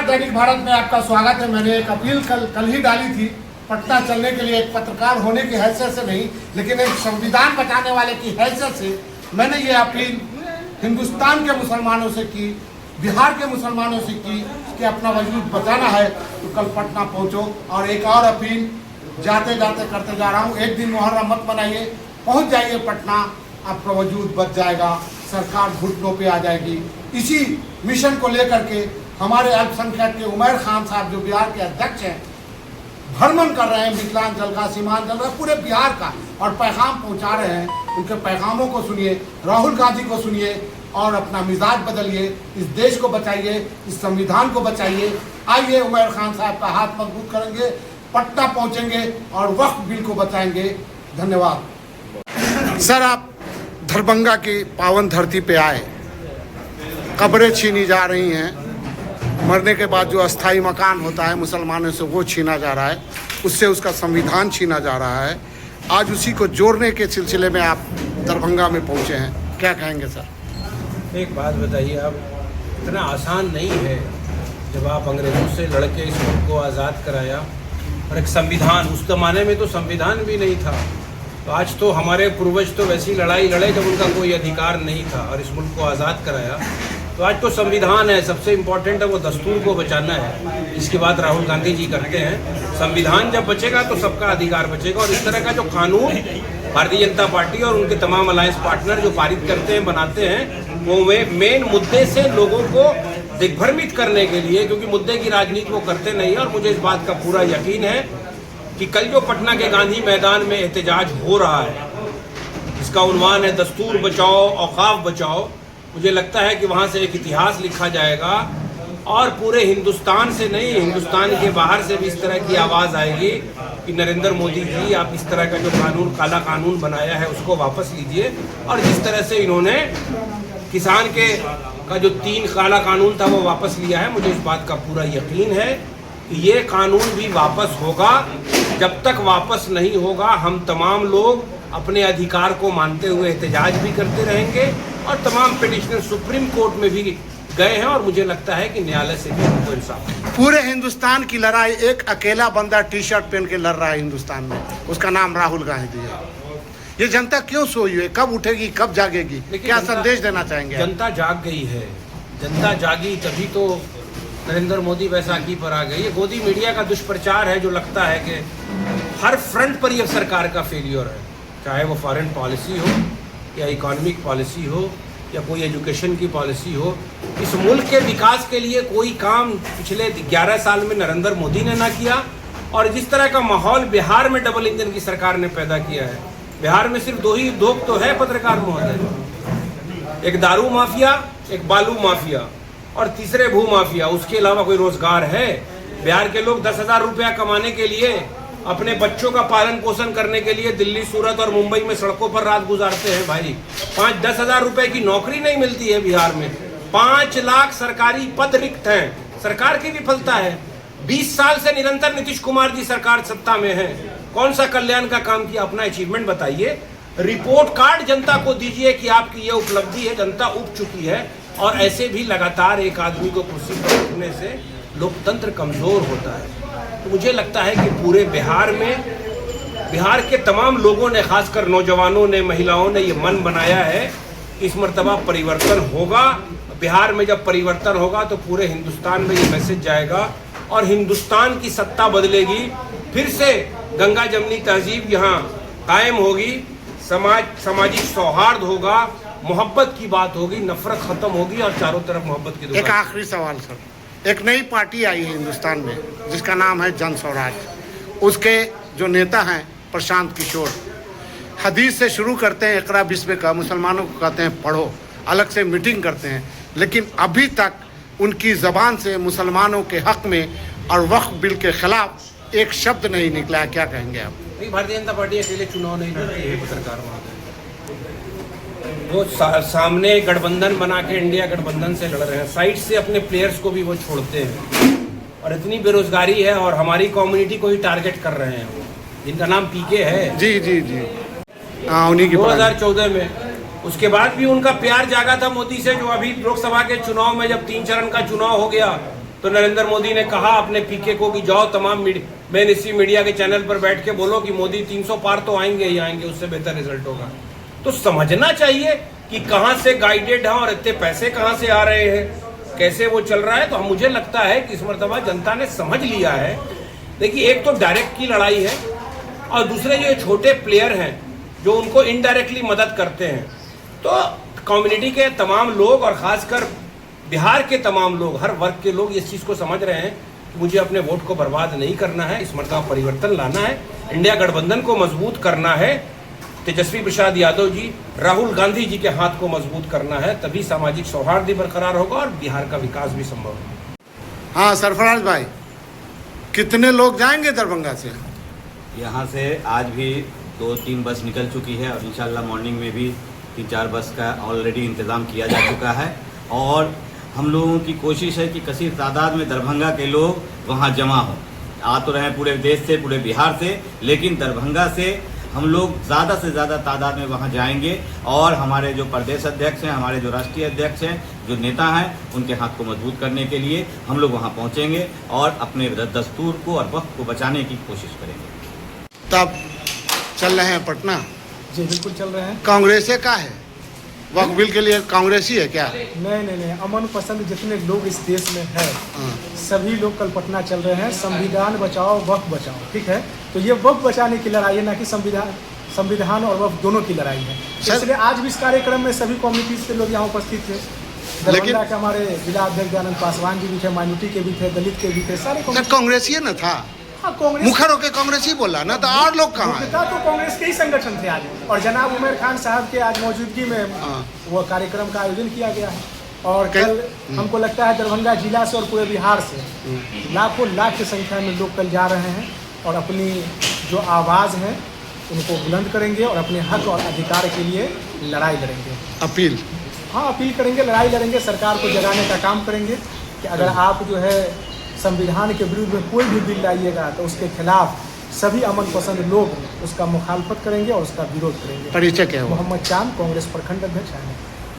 दैनिक भारत में आपका स्वागत है। मैंने एक अपील कल ही डाली थी पटना चलने के लिए, एक पत्रकार होने की हैसियत से नहीं, लेकिन एक संविधान बचाने वाले की हैसियत से मैंने ये अपील हिंदुस्तान के मुसलमानों से की, बिहार के मुसलमानों से की कि अपना वजूद बचाना है तो कल पटना पहुंचो। और एक और अपील जाते जाते करते जा रहा हूँ, एक दिन मुहर्रम मत मनाइए, पहुंच जाइए पटना, आपका वजूद बच जाएगा, सरकार घुटनों पे आ जाएगी। इसी मिशन को लेकर के हमारे अल्पसंख्यक के उमैर खान साहब जो बिहार के अध्यक्ष हैं, भ्रमण कर रहे हैं मिथिलांचल का, सीमांचल का, पूरे बिहार का, और पैगाम पहुंचा रहे हैं। उनके पैगामों को सुनिए, राहुल गांधी को सुनिए और अपना मिजाज बदलिए, इस देश को बचाइए, इस संविधान को बचाइए। आइए उमैर खान साहब का हाथ मजबूत करेंगे, पटना पहुंचेंगे और वक्फ बिल को बचाएंगे। धन्यवाद। सर, आप दरभंगा की पावन धरती पे आए, कब्रें छीनी जा रही हैं, मरने के बाद जो अस्थाई मकान होता है मुसलमानों से वो छीना जा रहा है, उससे उसका संविधान छीना जा रहा है। आज उसी को जोड़ने के सिलसिले में आप दरभंगा में पहुंचे हैं, क्या कहेंगे सर? एक बात बताइए, आप इतना आसान नहीं है जब आप अंग्रेज़ों से लड़के इस मुल्क को आज़ाद कराया, और एक संविधान, उस ज़माने में तो संविधान भी नहीं था। तो आज तो हमारे पूर्वज तो वैसी लड़ाई लड़े जब उनका कोई अधिकार नहीं था, और इस मुल्क को आज़ाद कराया। तो आज तो संविधान है, सबसे इम्पोर्टेंट है वो दस्तूर को बचाना है। इसकी बात राहुल गांधी जी करते हैं। संविधान जब बचेगा तो सबका अधिकार बचेगा, और इस तरह का जो कानून भारतीय जनता पार्टी और उनके तमाम अलायंस पार्टनर जो पारित करते हैं, बनाते हैं, वो मेन मुद्दे से लोगों को दिग्भ्रमित करने के लिए, क्योंकि मुद्दे की राजनीति वो करते नहीं है। और मुझे इस बात का पूरा यकीन है कि कल जो पटना के गांधी मैदान में एहतजाज हो रहा है, इसका उन्वान है दस्तूर बचाओ, औकाफ बचाओ। मुझे लगता है कि वहाँ से एक इतिहास लिखा जाएगा, और पूरे हिंदुस्तान से नहीं, हिंदुस्तान के बाहर से भी इस तरह की आवाज़ आएगी कि नरेंद्र मोदी जी, आप इस तरह का जो कानून, काला कानून बनाया है, उसको वापस लीजिए। और जिस तरह से इन्होंने किसान का जो 3 काला कानून था वो वापस लिया है, मुझे इस बात का पूरा यकीन है कि ये कानून भी वापस होगा। जब तक वापस नहीं होगा, हम तमाम लोग अपने अधिकार को मानते हुए एहतजाज भी करते रहेंगे, और तमाम पिटिशनर सुप्रीम कोर्ट में भी गए हैं, और मुझे लगता है कि न्यायालय से भी हमको इंसाफ। पूरे हिंदुस्तान की लड़ाई एक अकेला बंदा टी-शर्ट पहन के लड़ रहा है हिंदुस्तान में, उसका नाम राहुल गांधी है। ये जनता क्यों सोई हुई है? कब उठेगी, कब जागेगी? क्या संदेश देना चाहेंगे? जनता जाग गई है, जनता जागी तभी तो नरेंद्र मोदी बैसाखी पर आ गई। ये गोदी मीडिया का दुष्प्रचार है, जो लगता है कि हर फ्रंट पर यह सरकार का फेलियर है, चाहे वो फॉरेन पॉलिसी हो या इकोनॉमिक पॉलिसी हो या कोई एजुकेशन की पॉलिसी हो। इस मुल्क के विकास के लिए कोई काम पिछले 11 साल में नरेंद्र मोदी ने ना किया। और जिस तरह का माहौल बिहार में डबल इंजन की सरकार ने पैदा किया है, बिहार में सिर्फ 2 ही उद्योग तो है पत्रकार महोदय, एक दारू माफिया, एक बालू माफिया, और तीसरे भू माफिया। उसके अलावा कोई रोजगार है? बिहार के लोग 10,000 रुपया कमाने के लिए, अपने बच्चों का पालन पोषण करने के लिए दिल्ली, सूरत और मुंबई में सड़कों पर रात गुजारते हैं। भाई 5-10 हज़ार रुपए की नौकरी नहीं मिलती है बिहार में। 5 लाख सरकारी पद रिक्त हैं। सरकार की विफलता है। 20 साल से निरंतर नीतीश कुमार जी सरकार सत्ता में है, कौन सा कल्याण का काम किया? अपना अचीवमेंट बताइए, रिपोर्ट कार्ड जनता को दीजिए कि आपकी ये उपलब्धि है। जनता उब चुकी है, और ऐसे भी लगातार एक आदमी को कुर्सी पर रखने से लोकतंत्र कमजोर होता है। तो मुझे लगता है कि पूरे बिहार में, बिहार के तमाम लोगों ने, खासकर नौजवानों ने, महिलाओं ने ये मन बनाया है, इस मर्तबा परिवर्तन होगा। बिहार में जब परिवर्तन होगा तो पूरे हिंदुस्तान में ये मैसेज जाएगा, और हिंदुस्तान की सत्ता बदलेगी। फिर से गंगा जमनी तहजीब यहाँ कायम होगी, सामाजिक सौहार्द होगा, मोहब्बत की बात होगी, नफरत खत्म होगी, और चारों तरफ मोहब्बत की दुकान। एक आखिरी सवाल सर, एक नई पार्टी आई है हिंदुस्तान में जिसका नाम है जन स्वराज। उसके जो नेता हैं प्रशांत किशोर, हदीस से शुरू करते हैं इकरा बिस्म का, मुसलमानों को कहते हैं पढ़ो, अलग से मीटिंग करते हैं, लेकिन अभी तक उनकी ज़बान से मुसलमानों के हक में और वक्फ बिल के खिलाफ एक शब्द नहीं निकला। क्या कहेंगे आप? भारतीय जनता पार्टी अकेले चुनाव नहीं लड़ती है पत्रकार महोदय। वो सामने गठबंधन बना के इंडिया गठबंधन से लड़ रहे हैं, साइड से अपने प्लेयर्स को भी वो छोड़ते हैं। और इतनी बेरोजगारी है, और हमारी कम्युनिटी को ही टारगेट कर रहे हैं वो, जिनका नाम पीके है। जी जी जी, उन्हीं की 2014 में। उसके बाद भी उनका प्यार जागा था मोदी से, जो अभी लोकसभा के चुनाव में जब 3 चरण का चुनाव हो गया तो नरेंद्र मोदी ने कहा अपने पीके को कि जाओ तमाम मेन इसी मीडिया के चैनल पर बैठ के बोलो कि मोदी 300 पार तो आएंगे ही आएंगे, उससे बेहतर रिजल्ट होगा। तो समझना चाहिए कि कहां से गाइडेड है और इतने पैसे कहां से आ रहे हैं, कैसे वो चल रहा है। तो मुझे लगता है कि इस मरतबा जनता ने समझ लिया है। देखिए, एक तो डायरेक्ट की लड़ाई है और दूसरे जो छोटे प्लेयर हैं जो उनको इनडायरेक्टली मदद करते हैं। तो कम्युनिटी के तमाम लोग और खासकर बिहार के तमाम लोग, हर वर्ग के लोग इस चीज़ को समझ रहे हैं कि मुझे अपने वोट को बर्बाद नहीं करना है, इस मरतबा परिवर्तन लाना है, इंडिया गठबंधन को मजबूत करना है, तेजस्वी प्रसाद यादव जी, राहुल गांधी जी के हाथ को मजबूत करना है, तभी सामाजिक सौहार्द भी बरकरार होगा और बिहार का विकास भी संभव है। हाँ सरफराज भाई, कितने लोग जाएंगे दरभंगा से? यहाँ से आज भी 2-3 बस निकल चुकी है और इंशाल्लाह मॉर्निंग में भी 3-4 बस का ऑलरेडी इंतज़ाम किया जा चुका है। और हम लोगों की कोशिश है कि कसीर तादाद में दरभंगा के लोग वहाँ जमा हों। आ तो रहे हैं पूरे देश से, पूरे बिहार से, लेकिन दरभंगा से हम लोग ज़्यादा से ज़्यादा तादाद में वहाँ जाएंगे और हमारे जो प्रदेश अध्यक्ष हैं, हमारे जो राष्ट्रीय अध्यक्ष हैं, जो नेता हैं, उनके हाथ को मजबूत करने के लिए हम लोग वहाँ पहुँचेंगे और अपने दस्तूर को और वक्त को बचाने की कोशिश करेंगे। तब चल रहे हैं पटना? जी बिल्कुल चल रहे हैं। कांग्रेस का है वक्त बिल के लिए, कांग्रेस ही है क्या? नहीं, अमन पसंद जितने लोग इस देश में है सभी लोग कल पटना चल रहे हैं। संविधान बचाओ वक्त बचाओ, ठीक है? तो ये वक्त बचाने की लड़ाई है, ना कि संविधान और वक्त दोनों की लड़ाई है। इसलिए आज भी इस कार्यक्रम में सभी कम्युनिटीज के लोग यहाँ उपस्थित थे। दरभंगा के हमारे जिला अध्यक्ष दयानंद पासवान जी भी थे, माइनॉरिटी के भी थे, दलित के भी थे, सारे कांग्रेस ही न था। हाँ, कांग्रेस मुखर होकर कांग्रेस ही बोला ना, तो और लोग कहाँ हैं? तो कांग्रेस के ही संगठन थे आज, और जनाब उमर खान साहब के आज मौजूदगी में वो कार्यक्रम का आयोजन किया गया है। और कल हमको लगता है दरभंगा जिला से और पूरे बिहार से लाखों लाख की संख्या में लोग कल जा रहे हैं और अपनी जो आवाज़ है उनको बुलंद करेंगे और अपने हक और अधिकार के लिए लड़ाई लड़ेंगे। अपील? हाँ, अपील करेंगे, लड़ाई लड़ेंगे, सरकार को जगाने का काम करेंगे कि अगर आप जो है संविधान के विरुद्ध में कोई भी बिल लाइएगा तो उसके खिलाफ सभी अमन पसंद लोग उसका मुखालफत करेंगे और उसका विरोध करेंगे। परिचय क्या है? मोहम्मद चांद, कांग्रेस प्रखंड अध्यक्ष है।